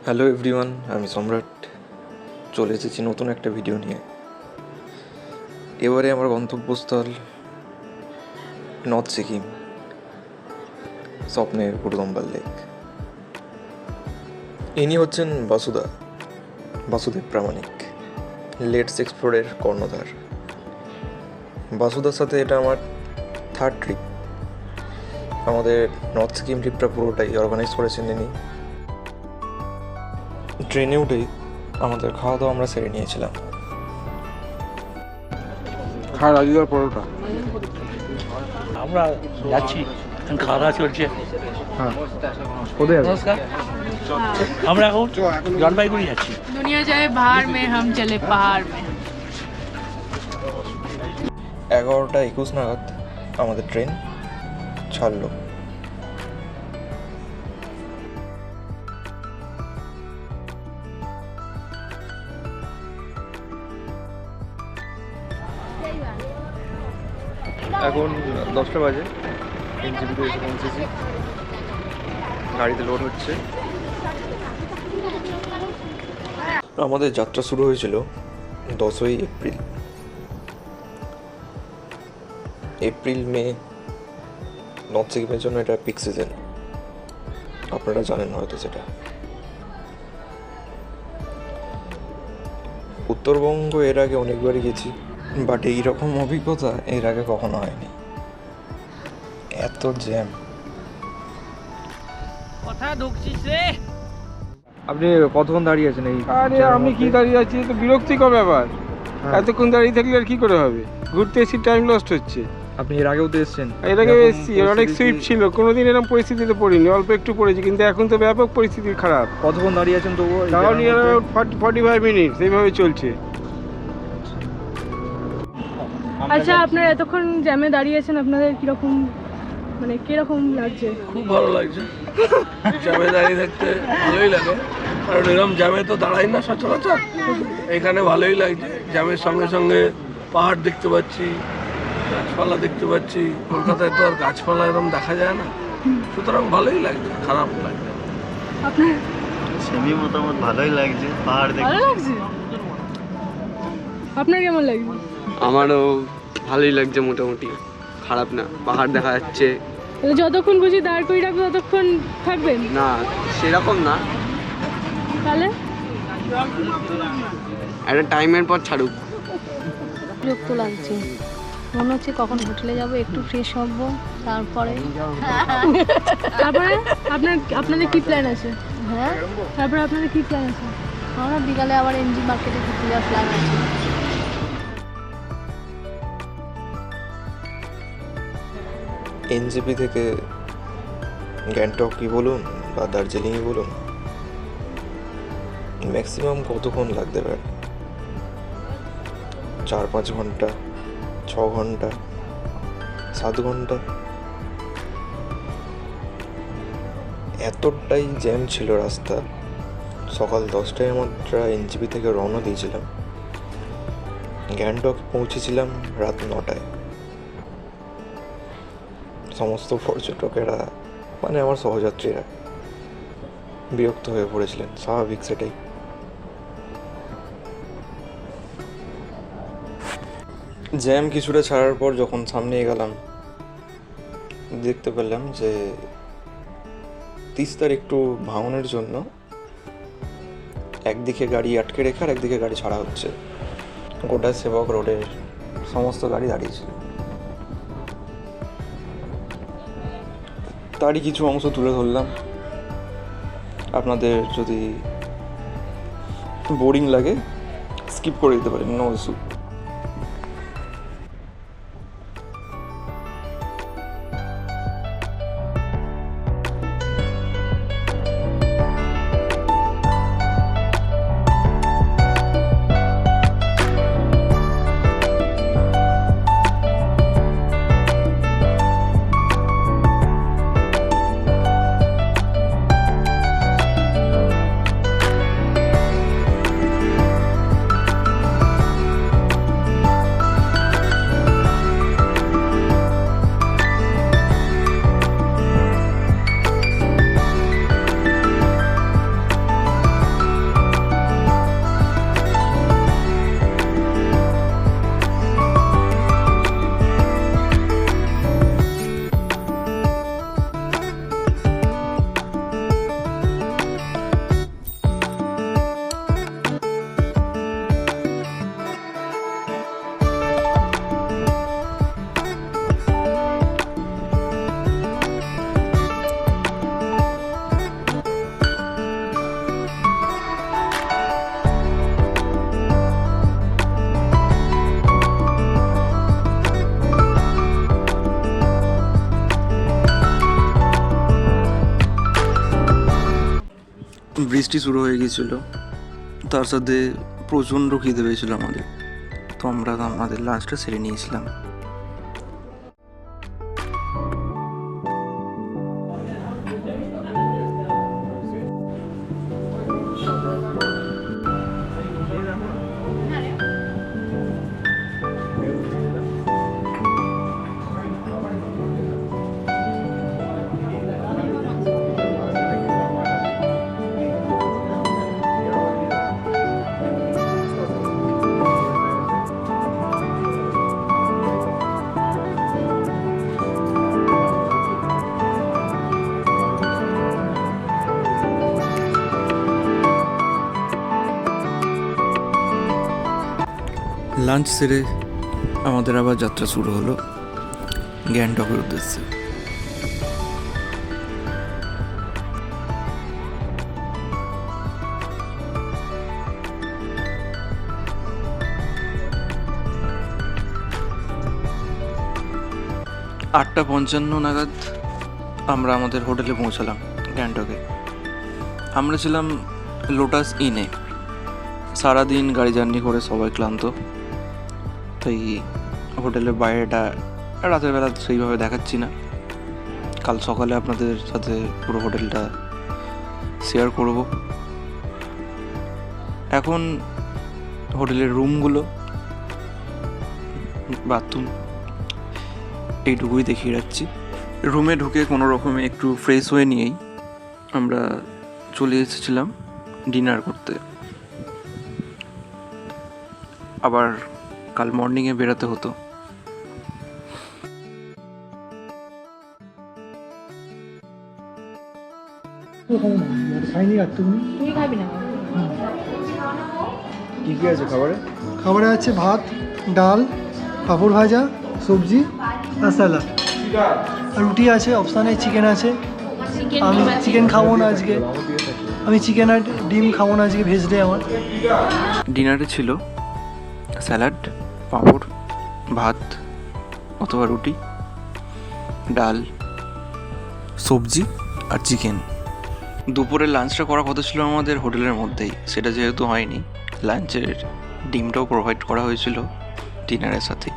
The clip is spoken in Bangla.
হ্যালো এভরিওয়ান, আমি সম্রাট চলে এসেছি নতুন একটা ভিডিও নিয়ে। এবারে আমার গন্তব্যস্থল নর্থ সিকিম, স্বপ্নের গুরুদম্বার লেক। ইনি হচ্ছেন বাসুদেব প্রামাণিক, লেটস এক্সপ্লোরের কর্ণধার। বাসুদার সাথে এটা আমার থার্ড ট্রিপ। আমাদের নর্থ সিকিম ট্রিপটা পুরোটাই অর্গানাইজ করেছেন ইনি। ট্রেনে উঠেই আমাদের খাওয়া দাওয়া আমরা সেরে নিয়েছিলাম। রাজুদার পরোটা আমরা যাচ্ছি, খাওয়া দাওয়া চলছে। হ্যাঁ, কোথায় যাবে? নমস্কার, আমরা এখন জলপাইগুড়ি যাচ্ছি। दुनिया जाए बाहर में, हम चले पहाड़ में। 11:21 নাগাদ আমাদের ট্রেন ছাড়লো। এখন 10টা বাজে, এনজেপিতে এসে পৌঁছেছি। গাড়িতে লোড হচ্ছে। আমাদের যাত্রা শুরু হয়েছিল 10ই এপ্রিল মে। নর্থ সিকিমের জন্য এটা পিক সিজন, আপনারা জানেন হয়তো সেটা। উত্তরবঙ্গ এর আগে অনেকবারই গেছি, বাট এইরকম অভিজ্ঞতা এর আগে কখনো হয়নি। এত জ্যাম। আপনি কতক্ষণ দাঁড়িয়ে আছেন এই? আরে আমি কি দাঁড়িয়ে আছি, তো বিরক্তিকর ব্যাপার। এতক্ষণ দাঁড়িয়ে থাকলে আর কি করে হবে? ঘুরতে এসে টাইম লস্ট হচ্ছে। আপনি এর আগেও তো এসেছেন? এর আগে এসেছি, অনেক সুইফট ছিল, কোনোদিন এরকম পরিস্থিতিতে পড়িনি। অল্প একটু পড়েছি, কিন্তু এখন তো ব্যাপক পরিস্থিতি খারাপ। কতক্ষণ দাঁড়িয়ে আছেন তবুও? তাও নিয়ে 45 মিনিট এইভাবে চলছে। আচ্ছা, আপনারা এতক্ষণ জ্যামে দাঁড়িয়েছেন, আপনাদের কিরকম, মানে কিরকম লাগছে? খুব ভালো লাগছে, জ্যামে দাঁড়িয়ে থাকতে ভালোই লাগে, কারণ এরকম জ্যামে তো দাঁড়াই না সচরাচর। এখানে ভালোই লাগছে, জ্যামের সঙ্গে সঙ্গে পাহাড় দেখতে পাচ্ছি, গাছপালা দেখতে পাচ্ছি। কলকাতায় তো আর গাছপালা এরকম দেখা যায় না, সুতরাং ভালোই লাগছে, খারাপ লাগছে। আপনার সেমি মোটামুটি ভালোই লাগছে, পাহাড় দেখে ভালো লাগছে? আপনার কেমন লাগছে? আমারও ভালোই লাগছে, মোটামুটি খারাপ না। পাহাড় দেখা যাচ্ছে। তাহলে যতক্ষণ বুঝি দাঁড় করে রাখবো ততক্ষণ থাকবেন? না, সেরকম না, তাহলে একটা টাইমের পর ছাড়ুক। বিরক্ত লাগছে, মনে হচ্ছে কখন হোটেলে যাব, একটু ফ্রেশ হব, তারপরে তারপরে আপনাদের কি প্ল্যান আছে? হ্যাঁ, তারপরে আপনাদের কি প্ল্যান আছে? আমরা বিকালে আবার এমজি মার্কেটে ঘুরতে যাওয়ার প্ল্যান আছে। এনজেপি থেকে গ্যাংটকই বলুন বা দার্জিলিংই বলুন, ম্যাক্সিমাম কতক্ষণ লাগতে পারে? 4-5 ঘন্টা, 6 ঘন্টা, 7 ঘন্টা। এতটাই জ্যাম ছিল রাস্তা। সকাল 10টায় আমরা এনজেপি থেকে রওনা দিয়েছিলাম, গ্যাংটক পৌঁছেছিলাম রাত 9টায়। সমস্ত পর্যটকেরা, মানে আমার সহযাত্রীরা বিরক্ত হয়ে পড়েছিলেন, স্বাভাবিক সেটাই। জ্যাম কিছুটা ছাড়ার পর যখন সামনে এগোলাম, দেখতে পেলাম যে তিস্তার একটু ভাঙনের জন্য একদিকে গাড়ি আটকে রেখে আর একদিকে গাড়ি ছাড়া হচ্ছে। গোটা সেবক রোডের সমস্ত গাড়ি দাঁড়িয়েছিল। তারই কিছু অংশ তুলে ধরলাম। আপনাদের যদি বোরিং লাগে স্কিপ করে দিতে পারেন, নো ইস্যু। বৃষ্টি শুরু হয়ে গিয়েছিল, তার সাথে প্রচণ্ড খিদে পেয়েছিল আমাদের, তো আমরা আমাদের লাঞ্চটা সেরে নিয়েছিলাম। লাঞ্চ সেরে আমাদের আবার যাত্রা শুরু হলো গ্যাংটকের উদ্দেশ্যে। আটটা 55 নাগাদ আমরা আমাদের হোটেলে পৌঁছালাম গ্যাংটকে। আমরা ছিলাম লোটাস ইনে। সারাদিন গাড়ি জার্নি করে সবাই ক্লান্ত, তাই হোটেলের বাইরেটা রাতের বেলা সেইভাবে দেখাচ্ছি না। কাল সকালে আপনাদের সাথে পুরো হোটেলটা শেয়ার করব। এখন হোটেলের রুমগুলো, বাথরুম এইটুকুই দেখিয়ে রাখছি। রুমে ঢুকে কোনো রকমে একটু ফ্রেশ হয়ে নিয়েই আমরা চলে এসেছিলাম ডিনার করতে। আবার কাল মর্নিংয়ে বেরোতে হতো। তুই খাবি না? কি কি আছে খাবারে? খাবারে আছে ভাত, ডাল, পাঁপড় ভাজা, সবজি আর স্যালাড। আর রুটি আছে, অপশানে চিকেন আছে। আমি চিকেন খাবো না আজকে, আমি চিকেন আর ডিম খাবো না আজকে, ভেজ ডে আমার। ডিনারে ছিল স্যালাড, পাঁপড়, ভাত অথবা রুটি, ডাল, সবজি আর চিকেন। দুপুরে লাঞ্চটা করার কথা ছিল আমাদের হোটেলের মধ্যেই, সেটা যেহেতু হয়নি, লাঞ্চের ডিমটাও প্রোভাইড করা হয়েছিল ডিনারের সাথে।